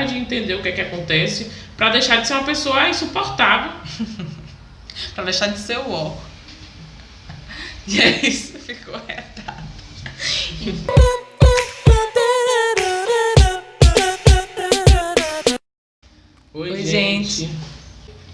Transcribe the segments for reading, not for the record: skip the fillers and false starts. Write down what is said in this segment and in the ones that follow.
de entender o que é que acontece, pra deixar de ser uma pessoa insuportável. Pra deixar de ser o ó. E é isso, ficou retado. Oi, gente.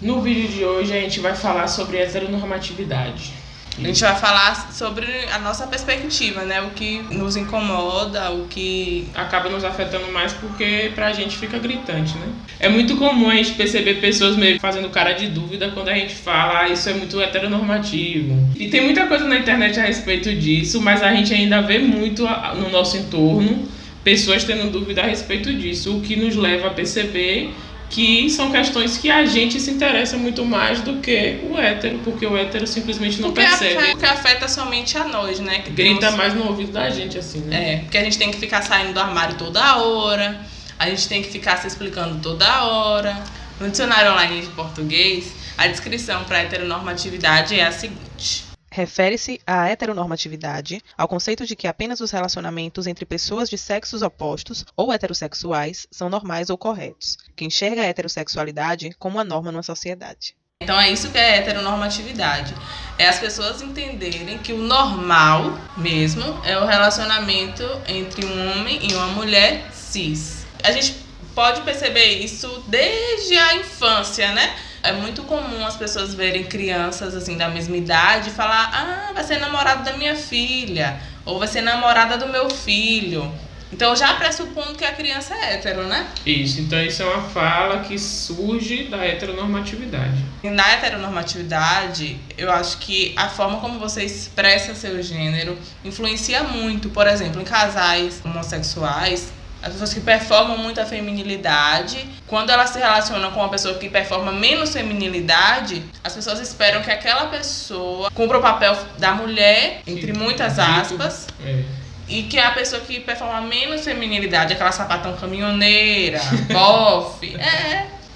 No vídeo de hoje a gente vai falar sobre heteronormatividade. A gente vai falar sobre a nossa perspectiva, né? O que nos incomoda, o que acaba nos afetando mais porque pra gente fica gritante, né? É muito comum a gente perceber pessoas meio fazendo cara de dúvida quando a gente fala isso é muito heteronormativo. E tem muita coisa na internet a respeito disso, mas a gente ainda vê muito no nosso entorno pessoas tendo dúvida a respeito disso, o que nos leva a perceber que são questões que a gente se interessa muito mais do que o hétero, porque o hétero simplesmente não percebe. Porque afeta somente a nós, né? Que grita mais no ouvido da gente, assim, né? É, porque a gente tem que ficar saindo do armário toda hora, a gente tem que ficar se explicando toda hora. No dicionário online de português, a descrição para heteronormatividade é a seguinte: refere-se à heteronormatividade ao conceito de que apenas os relacionamentos entre pessoas de sexos opostos ou heterossexuais são normais ou corretos, que enxerga a heterossexualidade como uma norma numa sociedade. Então é isso que é heteronormatividade. É as pessoas entenderem que o normal mesmo é o relacionamento entre um homem e uma mulher cis. A gente pode perceber isso desde a infância, né? É muito comum as pessoas verem crianças assim da mesma idade e falar: vai ser namorado da minha filha, ou vai ser namorada do meu filho. Então já pressupondo que a criança é hétero, né? Isso, então isso é uma fala que surge da heteronormatividade. E na heteronormatividade, eu acho que a forma como você expressa seu gênero influencia muito. Por exemplo, em casais homossexuais, as pessoas que performam muito a feminilidade, quando elas se relacionam com uma pessoa que performa menos feminilidade, as pessoas esperam que aquela pessoa cumpra o papel da mulher, entre muitas aspas, e que a pessoa que performa menos feminilidade, aquela sapatão caminhoneira, bofe,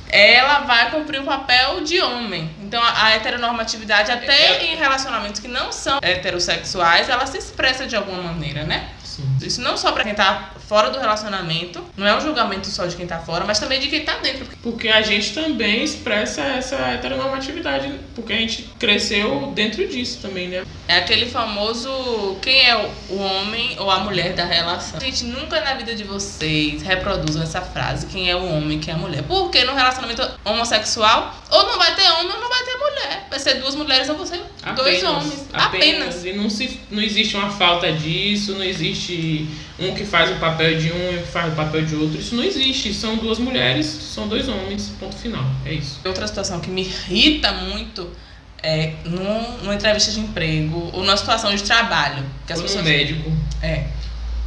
ela vai cumprir o papel de homem. Então a heteronormatividade, até em relacionamentos que não são heterossexuais, ela se expressa de alguma maneira, né? Sim. Isso não só para quem tá fora do relacionamento, não é um julgamento só de quem tá fora, mas também de quem tá dentro. Porque a gente também expressa essa heteronormatividade, porque a gente cresceu dentro disso também, né? É aquele famoso quem é o homem ou a mulher da relação. Gente, nunca na vida de vocês reproduzam essa frase, quem é o homem, quem é a mulher. Porque no relacionamento homossexual, ou não vai ter homem ou não vai ter mulher. Vai ser duas mulheres ou você dois homens. Apenas. E não existe uma falta disso, não existe um que faz o papel de um e um que faz o papel de outro. Isso não existe. São duas mulheres, são dois homens, ponto final. É isso. Outra situação que me irrita muito é numa entrevista de emprego ou numa situação de trabalho. Que as ou pessoas... no médico.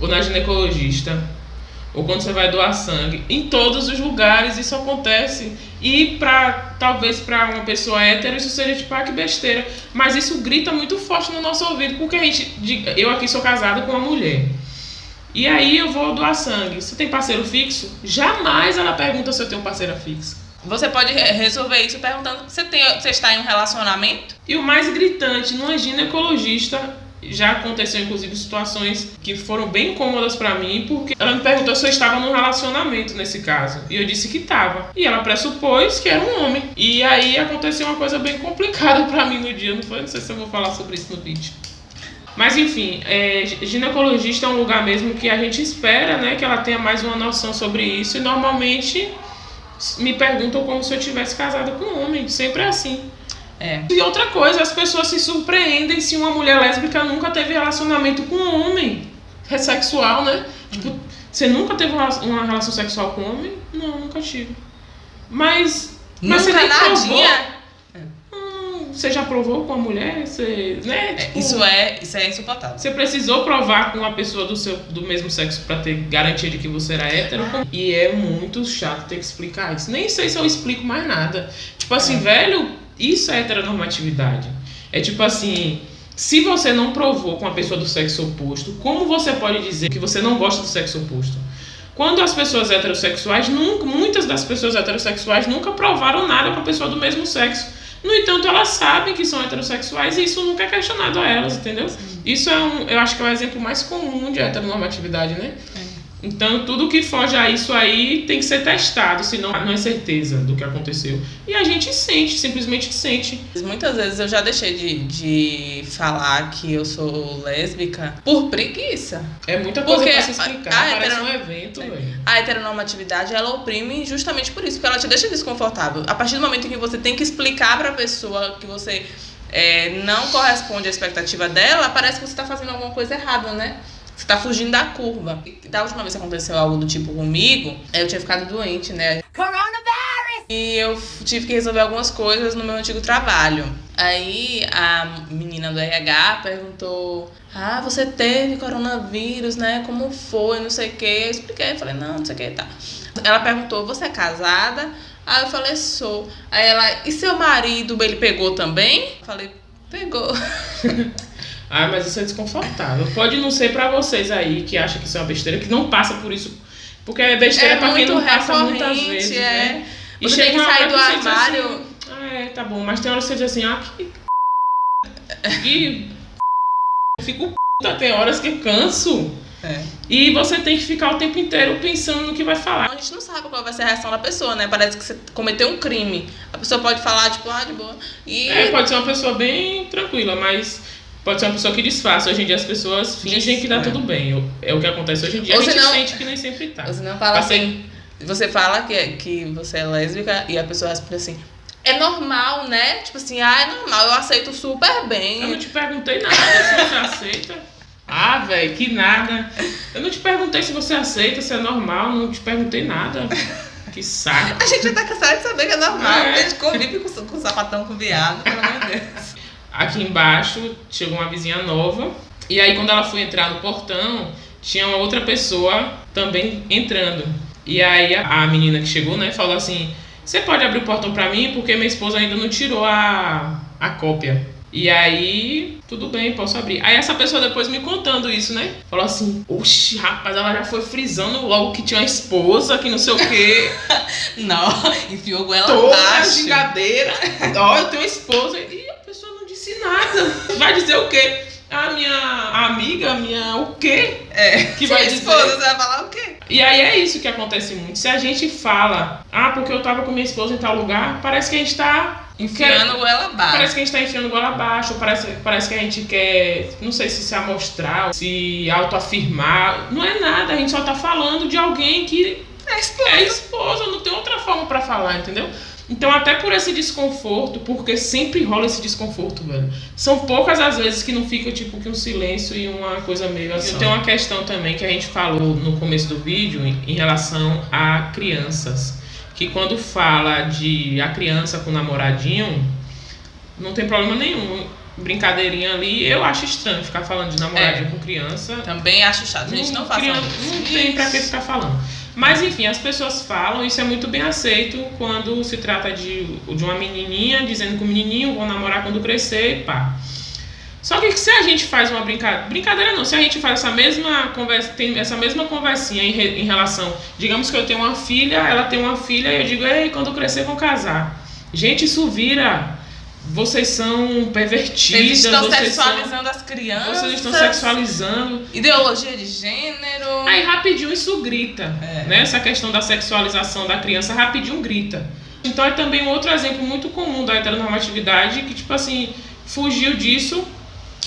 Ou na ginecologista. Ou quando você vai doar sangue. Em todos os lugares isso acontece. E talvez para uma pessoa hétero isso seja tipo, que besteira. Mas isso grita muito forte no nosso ouvido. Porque eu aqui sou casada com uma mulher. E aí eu vou doar sangue. Você tem parceiro fixo? Jamais ela pergunta se eu tenho parceira fixa. Você pode resolver isso perguntando: você está em um relacionamento? E o mais gritante, numa ginecologista, já aconteceu inclusive situações que foram bem incômodas pra mim, porque ela me perguntou se eu estava num relacionamento nesse caso. E eu disse que estava. E ela pressupôs que era um homem. E aí aconteceu uma coisa bem complicada pra mim no dia, não foi? Não sei se eu vou falar sobre isso no vídeo. Mas enfim, ginecologista é um lugar mesmo que a gente espera, né, que ela tenha mais uma noção sobre isso. E normalmente me perguntam como se eu tivesse casada com um homem. Sempre é assim. E outra coisa, as pessoas se surpreendem se uma mulher lésbica nunca teve relacionamento com um homem sexual, né? Tipo, você nunca teve uma relação sexual com um homem? Não, nunca tive. Mas você nem provou. Você já provou com a mulher? Você, né? Tipo, isso é insuportável. Você precisou provar com uma pessoa do mesmo sexo pra ter garantia de que você era hétero? E é muito chato ter que explicar isso. Nem sei se eu explico mais nada. Tipo assim, velho, isso é heteronormatividade. É tipo assim, se você não provou com a pessoa do sexo oposto, como você pode dizer que você não gosta do sexo oposto? Quando as pessoas heterossexuais, muitas das pessoas heterossexuais nunca provaram nada com a pessoa do mesmo sexo. No entanto, elas sabem que são heterossexuais e isso nunca é questionado a elas, entendeu? Isso eu acho que é o exemplo mais comum de heteronormatividade, né? Então, tudo que foge a isso aí tem que ser testado, senão não é certeza do que aconteceu. E a gente sente, simplesmente sente. Muitas vezes eu já deixei de falar que eu sou lésbica por preguiça. É muita coisa Porque pra se explicar, parece um evento, velho. A heteronormatividade, ela oprime justamente por isso, porque ela te deixa desconfortável. A partir do momento em que você tem que explicar pra pessoa que você não corresponde à expectativa dela, parece que você tá fazendo alguma coisa errada, né? Você tá fugindo da curva. Da última vez que aconteceu algo do tipo comigo, eu tinha ficado doente, né? Coronavirus! E eu tive que resolver algumas coisas no meu antigo trabalho. Aí a menina do RH perguntou: ah, você teve coronavírus, né? Como foi? Não sei o que. Eu expliquei, falei, não sei o que, tá. Ela perguntou: você é casada? Aí eu falei, sou. Aí ela: e seu marido, ele pegou também? Eu falei, pegou. Ah, mas isso é desconfortável. Pode não ser pra vocês aí que acham que isso é uma besteira, que não passa por isso. Porque é besteira pra quem não passa muitas vezes, né? E você tem que sair do armário. Assim, tá bom, mas tem hora que você diz assim, que eu fico tem horas que eu canso. E você tem que ficar o tempo inteiro pensando no que vai falar. A gente não sabe qual vai ser a reação da pessoa, né? Parece que você cometeu um crime. A pessoa pode falar, tipo, de boa. Pode ser uma pessoa bem tranquila, mas pode ser uma pessoa que disfarça. Hoje em dia as pessoas fingem que dá tudo bem. É o que acontece hoje em dia. A gente sente que nem sempre tá. Você não fala assim. Você fala que você é lésbica e a pessoa responde assim: é normal, né? Tipo assim, é normal, eu aceito super bem. Eu não te perguntei nada se você aceita. Velho, que nada. Eu não te perguntei se você aceita, se é normal, não te perguntei nada. Que saco. A gente já tá cansado de saber que é normal. A gente convive com sapatão com viado, pelo amor de Deus. Aqui embaixo chegou uma vizinha nova. E aí quando ela foi entrar no portão, tinha uma outra pessoa também entrando. E aí a menina que chegou, né, falou assim: você pode abrir o portão pra mim? Porque minha esposa ainda não tirou a cópia. E aí, tudo bem, posso abrir. Aí essa pessoa depois me contando isso, né? Falou assim: oxe, rapaz, ela já foi frisando logo que tinha uma esposa, que não sei o quê. Não, enfiou ela toda abaixo. A gingadeira. Ó, eu tenho uma esposa. E a pessoa não disse nada. Vai dizer o quê? A minha amiga, o quê? Que vai dizer. Esposa, você vai falar o quê? E aí é isso que acontece muito. Se a gente fala, porque eu tava com minha esposa em tal lugar, parece que a gente tá enfiando goela abaixo. Parece que a gente tá enfiando goela abaixo, parece que a gente quer, não sei se amostrar, se autoafirmar. Não é nada, a gente só tá falando de alguém que é esposa, não tem outra forma pra falar, entendeu? Então até por esse desconforto, porque sempre rola esse desconforto, velho. São poucas as vezes que não fica tipo que um silêncio e uma coisa meio assim. Tem uma questão também que a gente falou no começo do vídeo em relação a crianças. Que quando fala de a criança com o namoradinho, não tem problema nenhum. Brincadeirinha ali, eu acho estranho ficar falando de namoradinho com criança. Também acho chato, a gente não faz isso. Não tem pra que ficar falando. Mas enfim, as pessoas falam, isso é muito bem aceito quando se trata de uma menininha dizendo que o menininho vão namorar quando crescer e pá. Só que se a gente faz uma brincadeira não, se a gente faz essa mesma conversa, tem essa mesma conversinha em relação, digamos que eu tenho uma filha, ela tem uma filha e eu digo, ei, quando crescer vão casar. Gente, isso vira, vocês são pervertidas. Vocês estão sexualizando as crianças. Vocês estão sexualizando. Ideologia de gênero. Aí rapidinho isso grita, né? Essa questão da sexualização da criança rapidinho grita. Então é também um outro exemplo muito comum da heteronormatividade que, tipo assim, fugiu disso.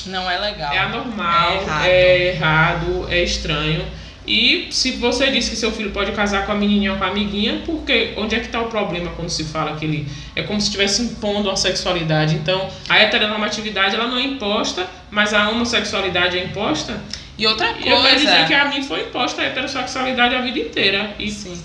Não é legal. É anormal, é errado, é estranho. E se você disse que seu filho pode casar com a menininha ou com a amiguinha, porque onde é que está o problema quando se fala que ele é como se estivesse impondo a sexualidade? Então, a heteronormatividade ela não é imposta, mas a homossexualidade é imposta. E outra coisa... eu quero dizer que a mim foi imposta a heterossexualidade a vida inteira. E sim,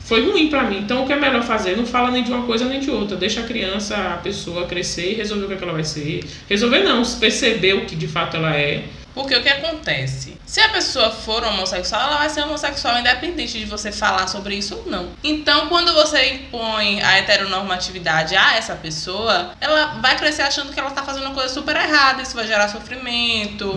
foi ruim pra mim. Então, o que é melhor fazer? Não fala nem de uma coisa nem de outra. Deixa a criança, a pessoa crescer e resolver o que ela vai ser. Resolver não, perceber o que de fato ela é. Porque o que acontece? Se a pessoa for homossexual, ela vai ser homossexual independente de você falar sobre isso ou não. Então, quando você impõe a heteronormatividade a essa pessoa, ela vai crescer achando que ela tá fazendo uma coisa super errada. Isso vai gerar sofrimento.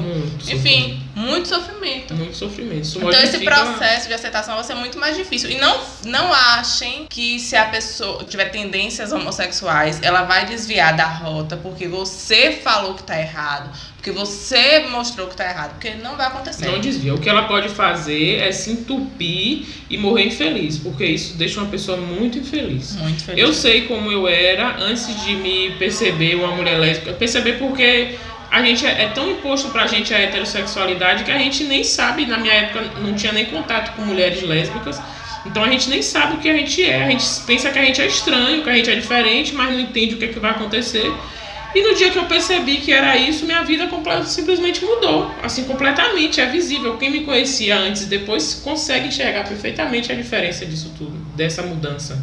Muito sofrimento. Muito sofrimento. Isso então, esse processo de aceitação vai ser muito mais difícil. E não achem que se a pessoa tiver tendências homossexuais, ela vai desviar da rota porque você falou que tá errado. Porque porque você mostrou que tá errado, porque não vai acontecer. Não desvia. O que ela pode fazer é se entupir e morrer infeliz, porque isso deixa uma pessoa muito infeliz. Muito feliz. Eu sei como eu era antes de me perceber uma mulher lésbica. Perceber porque a gente é tão imposto pra gente a heterossexualidade que a gente nem sabe. Na minha época não tinha nem contato com mulheres lésbicas, então a gente nem sabe o que a gente é. A gente pensa que a gente é estranho, que a gente é diferente, mas não entende o que é que vai acontecer. E no dia que eu percebi que era isso, minha vida simplesmente mudou, assim, completamente, é visível. Quem me conhecia antes e depois consegue enxergar perfeitamente a diferença disso tudo, dessa mudança.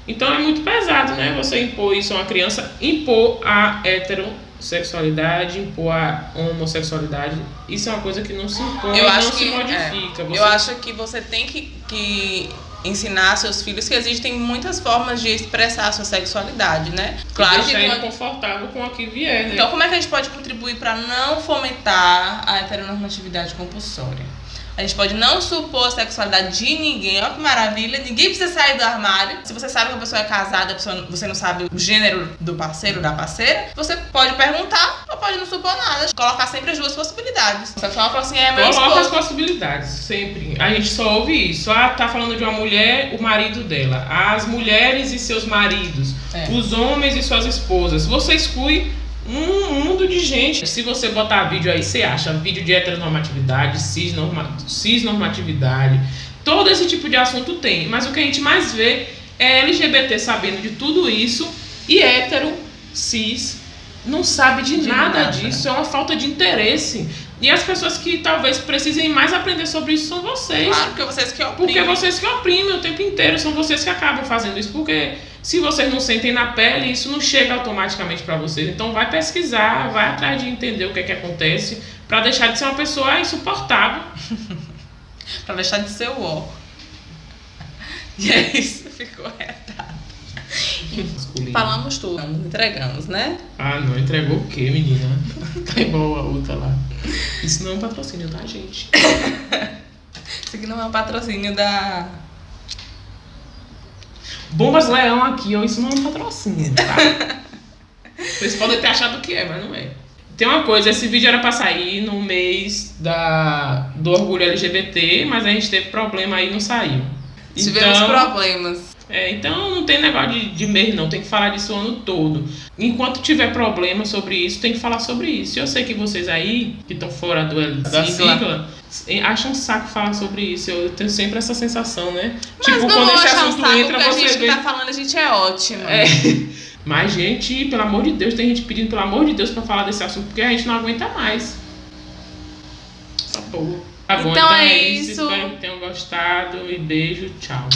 Então é muito pesado, né, você impor isso a uma criança, impor a heterossexualidade, impor a homossexualidade. Isso é uma coisa que não se impõe, não se modifica. Eu acho que você tem que ensinar seus filhos que existem muitas formas de expressar a sua sexualidade, né? Claro que é confortável com o que vier, né? Então, como é que a gente pode contribuir para não fomentar a heteronormatividade compulsória? A gente pode não supor a sexualidade de ninguém. Olha que maravilha, ninguém precisa sair do armário. Se você sabe que a pessoa é casada, você não sabe o gênero do parceiro ou da parceira, você pode perguntar ou pode não supor nada. Colocar sempre as duas possibilidades. Só que uma fala assim, meu esposo. Coloca as possibilidades, sempre. A gente só ouve isso. Tá falando de uma mulher, o marido dela. As mulheres e seus maridos. Os homens e suas esposas. Você exclui um mundo de gente. Se você botar vídeo aí, você acha vídeo de heteronormatividade, cisnormatividade, todo esse tipo de assunto tem. Mas o que a gente mais vê é LGBT sabendo de tudo isso e hétero, cis, não sabe de nada disso. É uma falta de interesse. E as pessoas que talvez precisem mais aprender sobre isso são vocês. Claro, porque vocês que oprimem. Porque vocês que oprimem o tempo inteiro, são vocês que acabam fazendo isso. Porque se vocês não sentem na pele, isso não chega automaticamente para vocês. Então vai pesquisar, vai atrás de entender o que é que acontece, para deixar de ser uma pessoa insuportável. Para deixar de ser o ó. E é isso, ficou retado. Falamos tudo, entregamos, né? Ah, não, entregou o quê, menina? Tá igual a outra lá. Isso não é um patrocínio da gente. Isso aqui não é um patrocínio da... Bombas Leão aqui, ó, isso não é um patrocínio, tá? Vocês podem ter achado que é, mas não é. Tem uma coisa, esse vídeo era pra sair no mês do orgulho LGBT, mas a gente teve problema aí e não saiu. Tivemos problemas. Então não tem negócio de mês não, tem que falar disso o ano todo. Enquanto tiver problema sobre isso, tem que falar sobre isso. Eu sei que vocês aí, que estão fora da sigla, acham um saco falar sobre isso. Eu tenho sempre essa sensação, né? Mas tipo, quando esse assunto assunto entra, você você vê... que tá falando, a gente é ótimo. Mas, gente, pelo amor de Deus, tem gente pedindo, pelo amor de Deus, pra falar desse assunto, porque a gente não aguenta mais. Essa porra. Tá bom, então é isso. Espero que tenham gostado e beijo, tchau.